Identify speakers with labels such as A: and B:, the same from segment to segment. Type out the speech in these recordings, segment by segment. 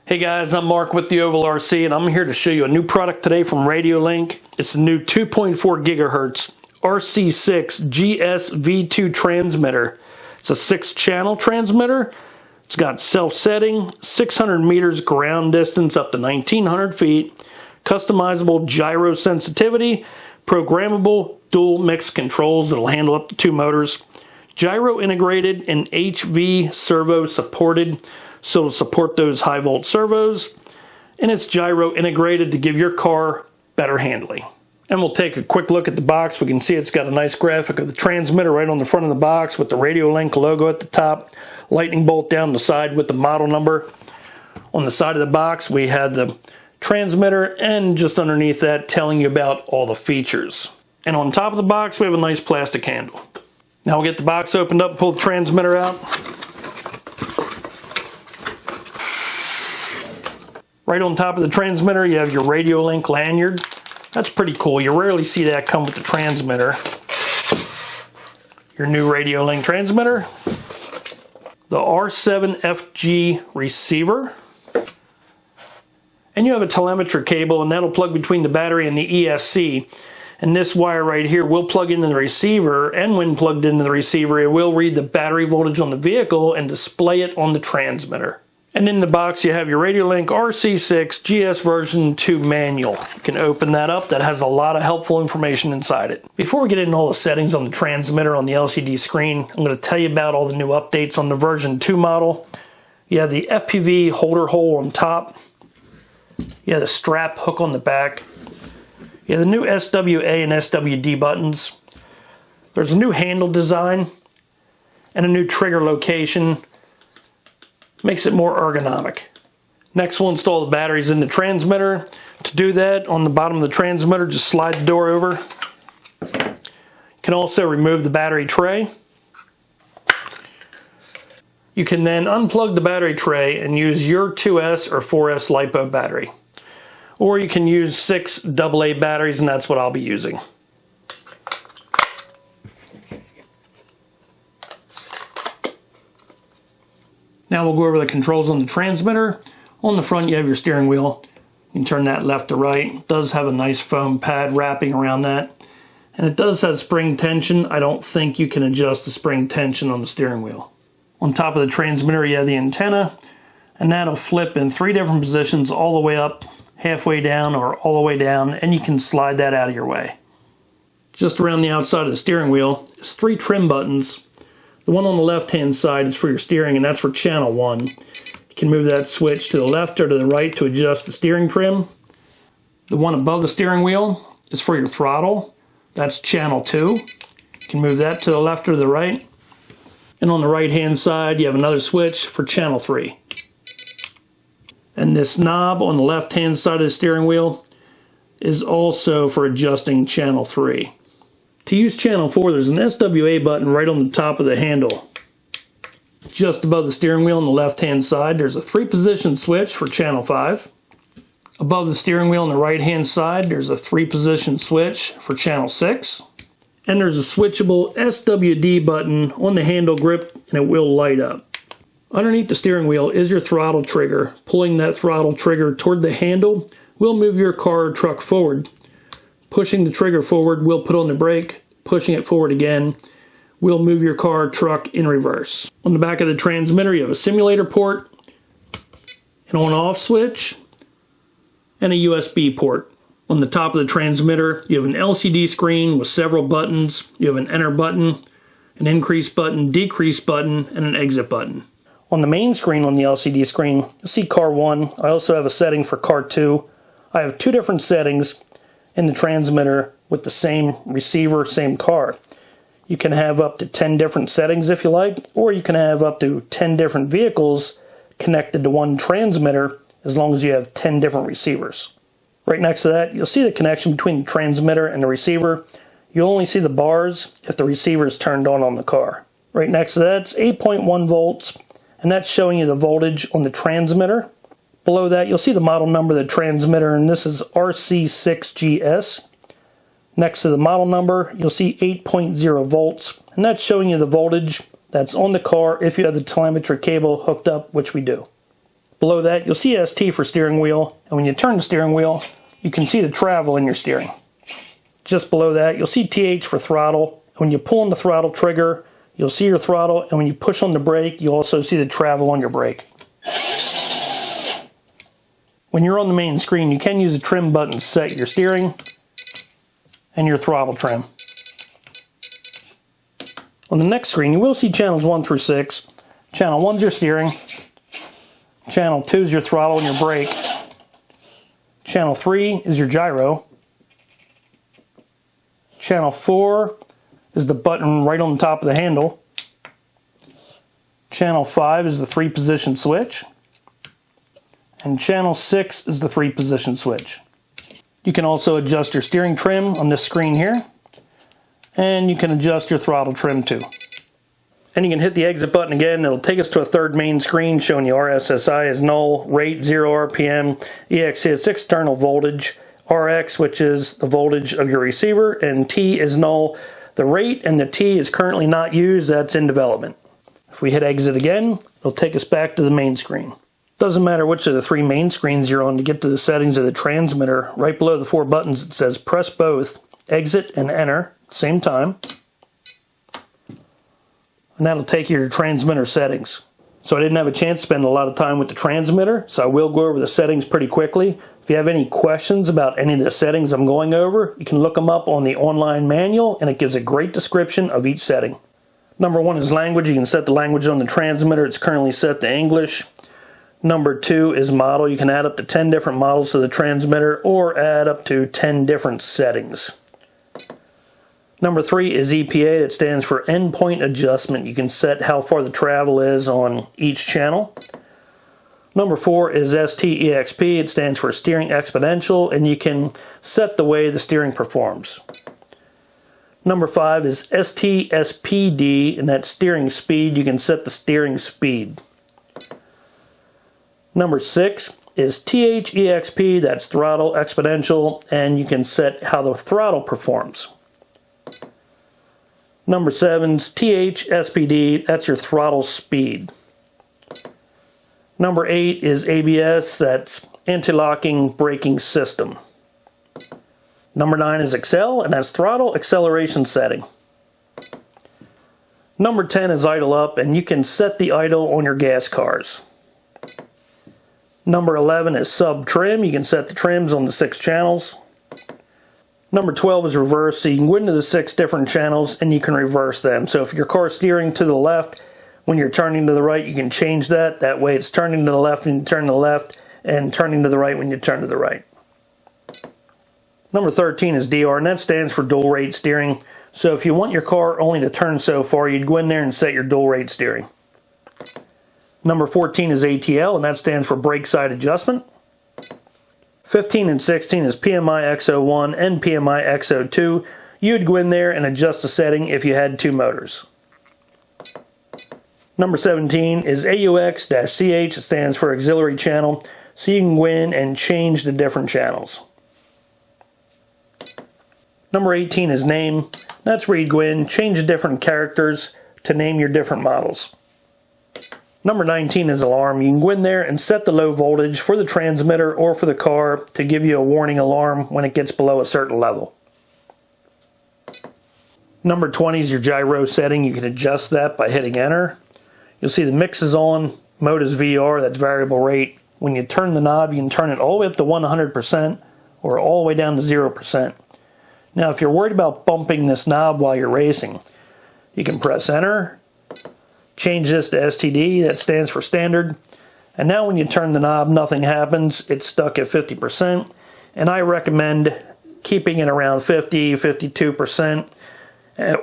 A: Hey guys, I'm Mark with the Ovalrcteam, and I'm here to show you a new product today from Radiolink. It's the new 2.4 gigahertz RC6GS V2 transmitter. It's a 6-channel transmitter. It's got self-setting, 600 meters ground distance up to 1900 feet, customizable gyro sensitivity, programmable dual mix controls that'll handle up to 2 motors, gyro integrated and HV servo supported, so it'll support those high volt servos, and it's gyro integrated to give your car better handling. And we'll take a quick look at the box. We can see it's got a nice graphic of the transmitter right on the front of the box with the Radiolink logo at the top, lightning bolt down the side with the model number. On the side of the box we have the transmitter, and just underneath that telling you about all the features. And on top of the box we have a nice plastic handle. Now we'll get the box opened up, pull the transmitter out. Right on top of the transmitter you have your Radiolink lanyard. That's pretty cool. You rarely see that come with the transmitter. Your new Radiolink transmitter. The R7FG receiver. And you have a telemetry cable, and that'll plug between the battery and the ESC. And this wire right here will plug into the receiver, and when plugged into the receiver it will read the battery voltage on the vehicle and display it on the transmitter. And in the box you have your Radiolink RC6GS version 2 manual. You can open that up. That has a lot of helpful information inside it. Before we get into all the settings on the transmitter on the LCD screen, I'm going to tell you about all the new updates on the version 2 model. You have the FPV holder hole on top. You have the strap hook on the back. You have the new SWA and SWD buttons. There's a new handle design and a new trigger location. Makes it more ergonomic. Next we'll install the batteries in the transmitter. To do that, on the bottom of the transmitter just slide the door over. You can also remove the battery tray. You can then unplug the battery tray and use your 2S or 4S LiPo battery. Or you can use 6 AA batteries, and that's what I'll be using. Now we'll go over the controls on the transmitter. On the front you have your steering wheel. You can turn that left to right. It does have a nice foam pad wrapping around that. And it does have spring tension. I don't think you can adjust the spring tension on the steering wheel. On top of the transmitter you have the antenna, and that'll flip in 3 different positions, all the way up, halfway down, or all the way down, and you can slide that out of your way. Just around the outside of the steering wheel is 3 trim buttons. The one on the left hand side is for your steering, and that's for channel 1. You can move that switch to the left or to the right to adjust the steering trim. The one above the steering wheel is for your throttle. That's channel 2. You can move that to the left or the right. And on the right hand side you have another switch for channel 3. And this knob on the left hand side of the steering wheel is also for adjusting channel 3. To use channel 4, there's an SWA button right on the top of the handle. Just above the steering wheel on the left hand side there's a 3-position switch for channel 5. Above the steering wheel on the right hand side there's a 3-position switch for channel 6. And there's a switchable SWD button on the handle grip, and it will light up. Underneath the steering wheel is your throttle trigger. Pulling that throttle trigger toward the handle will move your car or truck forward. Pushing the trigger forward will put on the brake. Pushing it forward again will move your car or truck in reverse. On the back of the transmitter you have a simulator port, an on-off switch, and a USB port. On the top of the transmitter you have an LCD screen with several buttons. You have an enter button, an increase button, decrease button, and an exit button. On the main screen on the LCD screen you'll see car 1. I also have a setting for car 2. I have 2 different settings in the transmitter with the same receiver, same car. You can have up to 10 different settings if you like, or you can have up to 10 different vehicles connected to one transmitter as long as you have 10 different receivers. Right next to that you'll see the connection between the transmitter and the receiver. You'll only see the bars if the receiver is turned on the car. Right next to that's 8.1 volts, and that's showing you the voltage on the transmitter. Below that you'll see the model number of the transmitter, and this is RC6GS. Next to the model number you'll see 8.0 volts, and that's showing you the voltage that's on the car if you have the telemetry cable hooked up, which we do. Below that, you'll see ST for steering wheel, and when you turn the steering wheel, you can see the travel in your steering. Just below that, you'll see TH for throttle. When you pull on the throttle trigger, you'll see your throttle, and when you push on the brake, you'll also see the travel on your brake. When you're on the main screen, you can use the trim button to set your steering and your throttle trim. On the next screen, you will see channels 1 through 6. Channel 1 is your steering. Channel 2 is your throttle and your brake. Channel 3 is your gyro. Channel 4 is the button right on the top of the handle. Channel 5 is the 3-position switch. And channel 6 is the 3-position switch. You can also adjust your steering trim on this screen here. And you can adjust your throttle trim too. And you can hit the exit button again. It'll take us to a third main screen showing you RSSI is null, rate 0 RPM, EXC is external voltage, RX, which is the voltage of your receiver, and T is null. The rate and the T is currently not used, that's in development. If we hit exit again, it'll take us back to the main screen. Doesn't matter which of the 3 main screens you're on to get to the settings of the transmitter. Right below the 4 buttons it says press both exit and enter at the same time. And that'll take you to your transmitter settings. So I didn't have a chance to spend a lot of time with the transmitter, so I will go over the settings pretty quickly. If you have any questions about any of the settings I'm going over, you can look them up on the online manual, and it gives a great description of each setting. Number 1 is language. You can set the language on the transmitter. It's currently set to English. Number 2 is model. You can add up to 10 different models to the transmitter or add up to 10 different settings. Number 3 is EPA. That stands for endpoint adjustment. You can set how far the travel is on each channel. Number 4 is STEXP. It stands for steering exponential, and you can set the way the steering performs. Number 5 is STSPD, and that's steering speed. You can set the steering speed. Number 6 is THEXP. That's throttle exponential, and you can set how the throttle performs. Number 7 is THSPD, that's your throttle speed. Number 8 is ABS, that's anti-locking braking system. Number 9 is Accel, and that's throttle acceleration setting. Number 10 is idle up, and you can set the idle on your gas cars. Number 11 is sub trim. You can set the trims on the 6 channels. Number 12 is reverse, so you can go into the 6 different channels and you can reverse them. So if your car's steering to the left, when you're turning to the right, you can change that. That way it's turning to the left when you turn to the left and turning to the right when you turn to the right. Number 13 is DR, and that stands for dual rate steering. So if you want your car only to turn so far, you'd go in there and set your dual rate steering. Number 14 is ATL, and that stands for brake side adjustment. 15 and 16 is PMI X01 and PMI X02. You'd go in there and adjust the setting if you had 2 motors. Number 17 is AUX-CH. It stands for auxiliary channel, so you can go in and change the different channels. Number 18 is name. That's where you go in, change the different characters to name your different models. Number 19 is alarm. You can go in there and set the low voltage for the transmitter or for the car to give you a warning alarm when it gets below a certain level. Number 20 is your gyro setting. You can adjust that by hitting enter. You'll see the mix is on, mode is VR, that's variable rate. When you turn the knob, you can turn it all the way up to 100% or all the way down to 0%. Now if you're worried about bumping this knob while you're racing, you can press enter. Change this to STD, that stands for standard. And now when you turn the knob, nothing happens. It's stuck at 50%. And I recommend keeping it around 50, 52%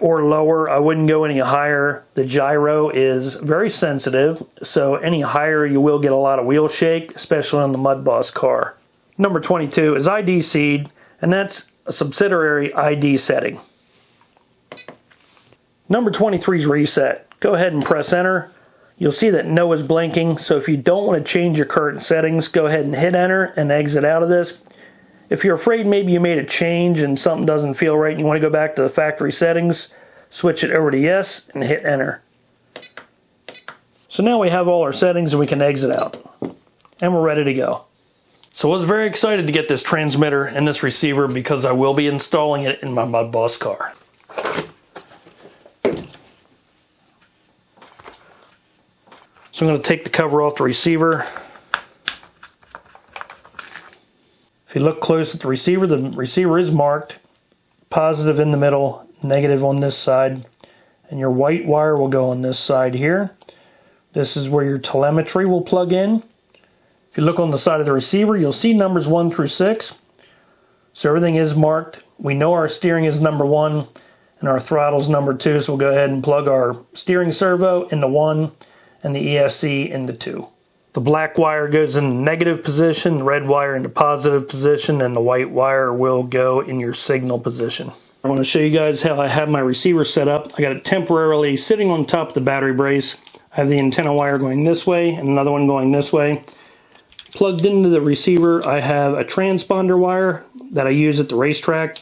A: or lower. I wouldn't go any higher. The gyro is very sensitive, so any higher you will get a lot of wheel shake, especially on the Mudboss car. Number 22 is ID seed, and that's a subsidiary ID setting. Number 23 is reset. Go ahead and press enter. You'll see that no is blinking, so if you don't want to change your current settings, go ahead and hit enter and exit out of this. If you're afraid maybe you made a change and something doesn't feel right and you want to go back to the factory settings, switch it over to yes and hit enter. So now we have all our settings and we can exit out. and we're ready to go. So I was very excited to get this transmitter and this receiver because I will be installing it in my Mudboss car. So I'm going to take the cover off the receiver. If you look close at the receiver is marked positive in the middle, negative on this side, and your white wire will go on this side here. This is where your telemetry will plug in. If you look on the side of the receiver, you'll see numbers 1 through 6. So everything is marked. We know our steering is number 1 and our throttle is number 2, so we'll go ahead and plug our steering servo into 1 and the ESC into 2. The black wire goes in the negative position, the red wire in the positive position, and the white wire will go in your signal position. I want to show you guys how I have my receiver set up. I got it temporarily sitting on top of the battery brace. I have the antenna wire going this way and another one going this way. Plugged into the receiver, I have a transponder wire that I use at the racetrack.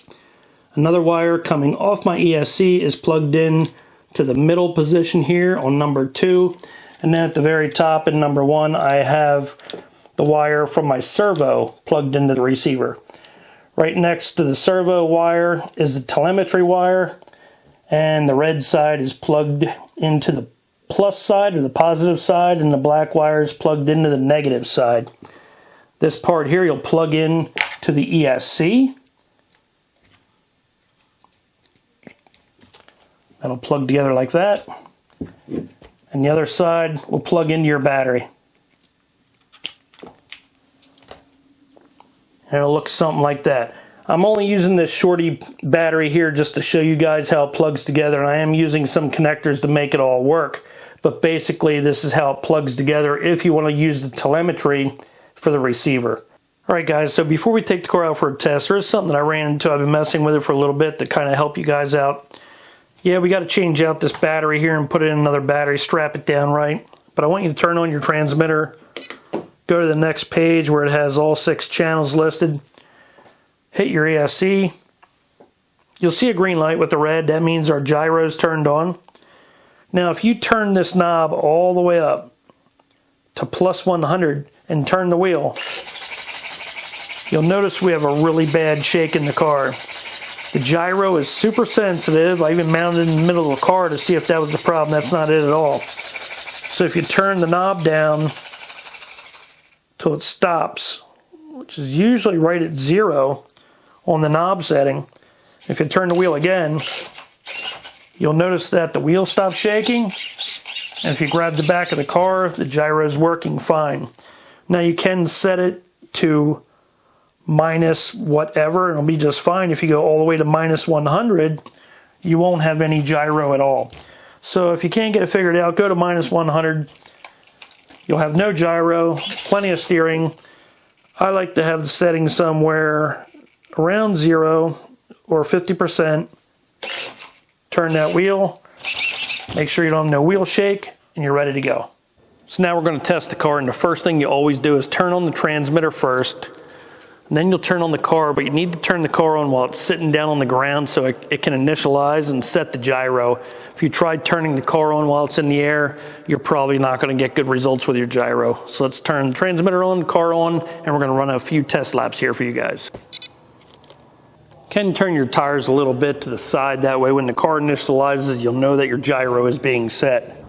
A: Another wire coming off my ESC is plugged in to the middle position here on number 2. And then at the very top in number 1, I have the wire from my servo plugged into the receiver. Right next to the servo wire is the telemetry wire, and the red side is plugged into the plus side or the positive side, and the black wire is plugged into the negative side. This part here you'll plug in to the ESC. That'll plug together like that. And the other side will plug into your battery. And it'll look something like that. I'm only using this shorty battery here just to show you guys how it plugs together, and I am using some connectors to make it all work. But basically this is how it plugs together if you want to use the telemetry for the receiver. Alright guys, so before we take the car out for a test, there is something that I ran into. I've been messing with it for a little bit to kind of help you guys out. Yeah, we got to change out this battery here and put in another battery, strap it down right. But I want you to turn on your transmitter, go to the next page where it has all 6 channels listed, hit your ESC. You'll see a green light with the red. That means our gyro's turned on. Now if you turn this knob all the way up to plus 100 and turn the wheel, you'll notice we have a really bad shake in the car. The gyro is super sensitive. I even mounted it in the middle of the car to see if that was the problem. That's not it at all. So if you turn the knob down till it stops, which is usually right at 0 on the knob setting, if you turn the wheel again, you'll notice that the wheel stops shaking. And if you grab the back of the car, the gyro is working fine. Now you can set it to minus whatever, and it'll be just fine. If you go all the way to minus 100, you won't have any gyro at all. So if you can't get it figured out, go to minus 100. You'll have no gyro, plenty of steering. I like to have the setting somewhere around 0 or 50%. Turn that wheel, make sure you don't have no wheel shake, and you're ready to go. So now we're going to test the car, and the first thing you always do is turn on the transmitter first. And then you'll turn on the car, but you need to turn the car on while it's sitting down on the ground so it can initialize and set the gyro. If you try turning the car on while it's in the air, you're probably not going to get good results with your gyro. So let's turn the transmitter on, the car on, and we're going to run a few test laps here for you guys. You can turn your tires a little bit to the side. That way when the car initializes, you'll know that your gyro is being set.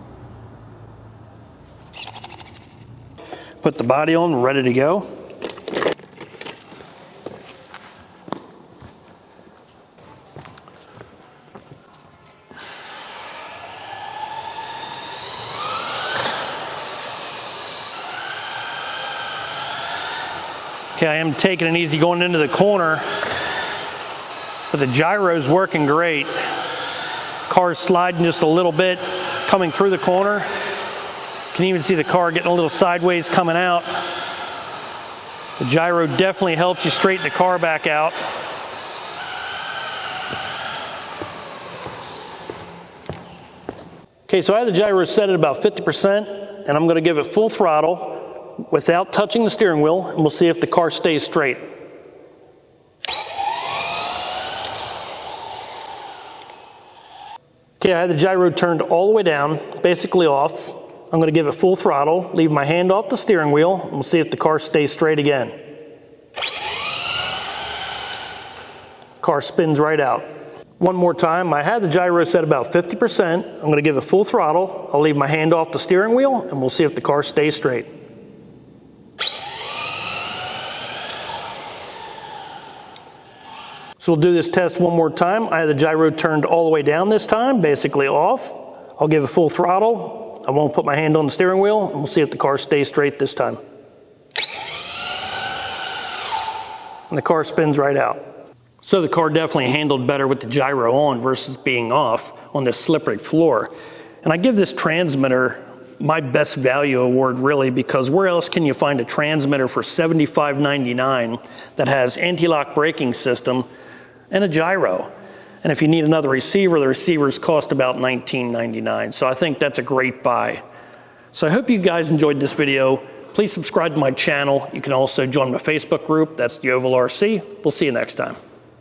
A: Put the body on, ready to go. Okay, I am taking it easy going into the corner, but the gyro's working great. Car's sliding just a little bit coming through the corner. You can even see the car getting a little sideways coming out. The gyro definitely helps you straighten the car back out. Okay, so I have the gyro set at about 50%, and I'm going to give it full throttle without touching the steering wheel, and we'll see if the car stays straight. Okay, I had the gyro turned all the way down, basically off. I'm going to give it full throttle, leave my hand off the steering wheel, and we'll see if the car stays straight again. Car spins right out. One more time. I had the gyro set about 50%. I'm going to give it full throttle. I'll leave my hand off the steering wheel, and we'll see if the car stays straight. So we'll do this test one more time. I have the gyro turned all the way down this time, basically off. I'll give it full throttle. I won't put my hand on the steering wheel, and we'll see if the car stays straight this time. And the car spins right out. So the car definitely handled better with the gyro on versus being off on this slippery floor. And I give this transmitter my best value award, really, because where else can you find a transmitter for $75.99 that has anti-lock braking system and a gyro? And if you need another receiver, the receivers cost about $19.99. So I think that's a great buy. So I hope you guys enjoyed this video. Please subscribe to my channel. You can also join my Facebook group. That's the Ovalrc. We'll see you next time.